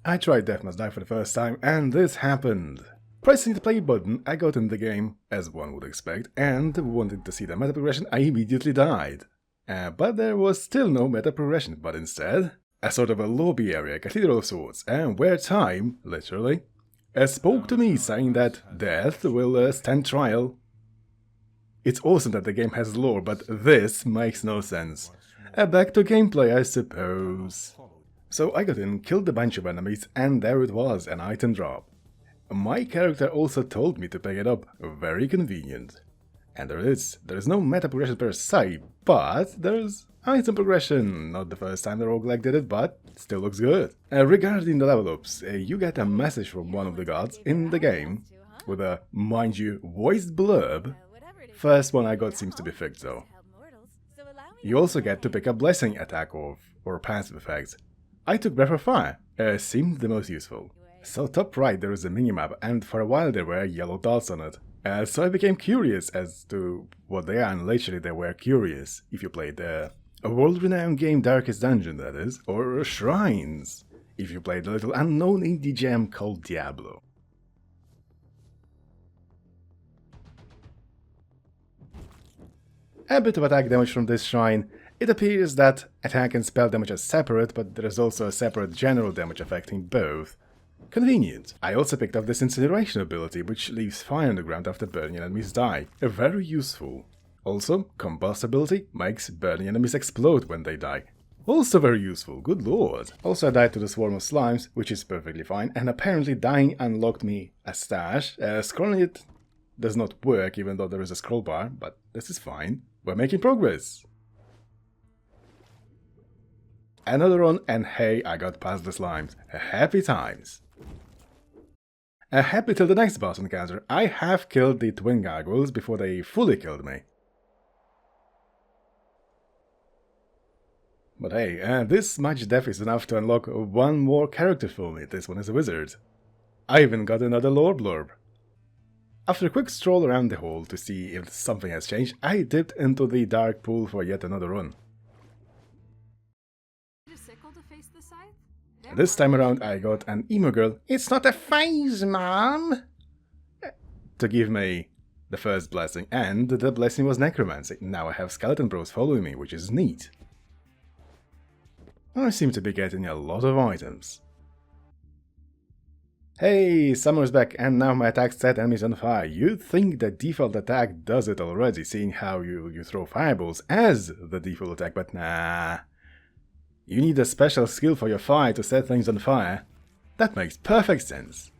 I tried Death Must Die for the first time, and this happened. Pressing the play button, I got in the game, as one would expect, and wanting to see the meta progression, I immediately died. But there was still no meta progression, but instead, a sort of a lobby area, cathedral of sorts, and where time, literally, spoke to me saying that death will stand trial. It's awesome that the game has lore, but this makes no sense. Back to gameplay, I suppose. So I got in, killed a bunch of enemies, and there it was, an item drop. My character also told me to pick it up, very convenient. And there is no meta progression per se, but there's item progression. Not the first time the roguelike did it, but it still looks good. Regarding the level ups, you get a message from one of the gods in the game, with a, mind you, voiced blurb. First one I got seems to be fixed though. You also get to pick a blessing attack or passive effects. I took Breath of Fire, seemed the most useful. So top right there is a minimap, and for a while there were yellow dots on it. So I became curious as to what they are, and literally they were curious. If you played a world-renowned game, Darkest Dungeon that is, or Shrines, if you played a little unknown indie gem called Diablo. A bit of attack damage from this shrine. It appears that attack and spell damage are separate, but there is also a separate general damage affecting both. Convenient. I also picked up this incineration ability, which leaves fire on the ground after burning enemies die. Very useful. Also, combust ability makes burning enemies explode when they die. Also very useful, good lord. Also I died to the swarm of slimes, which is perfectly fine, and apparently dying unlocked me a stash. Scrolling it does not work even though there is a scroll bar, but this is fine. We're making progress. Another run, and hey, I got past the slimes. Happy times. Happy till the next boss encounter. I have killed the twin gargoyles before they fully killed me. But hey, this much death is enough to unlock one more character for me. This one is a wizard. I even got another lore blurb. After a quick stroll around the hall to see if something has changed, I dipped into the dark pool for yet another run. This time around I got an emo girl, "It's not a phase, mom!" to give me the first blessing, and the blessing was necromancy. Now I have skeleton bros following me, which is neat. I seem to be getting a lot of items. Hey, summer's back, and now my attack set enemies on fire. You'd think the default attack does it already, seeing how you throw fireballs as the default attack, but nah. You need a special skill for your fire to set things on fire. That makes perfect sense.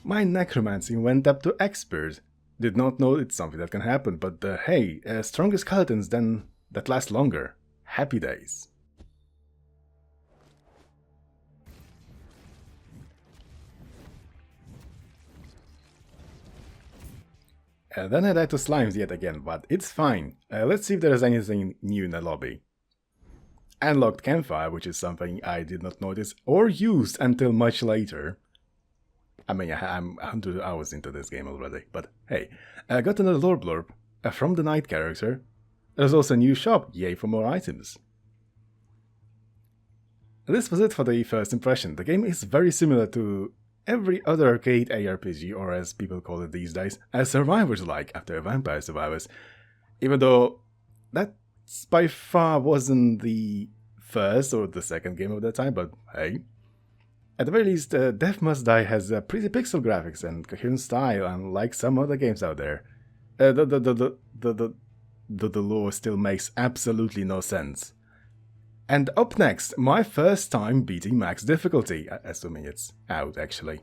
My necromancy went up to expert. Did not know it's something that can happen, but hey, stronger skeletons then that last longer. Happy days. Then I died to slimes yet again, but it's fine. Let's see if there is anything new in the lobby. Unlocked campfire, which is something I did not notice or use until much later. I mean, I'm 100 hours into this game already, but hey. I got another lore blurb from the night character. There's also a new shop, yay for more items. This was it for the first impression. The game is very similar to every other arcade ARPG, or as people call it these days, a survivors-like after Vampire Survivors. Even though that by far wasn't the first or the second game of that time, but hey. At the very least, Death Must Die has pretty pixel graphics and coherent style, unlike some other games out there. The lore still makes absolutely no sense. And up next, my first time beating max difficulty, assuming it's out actually.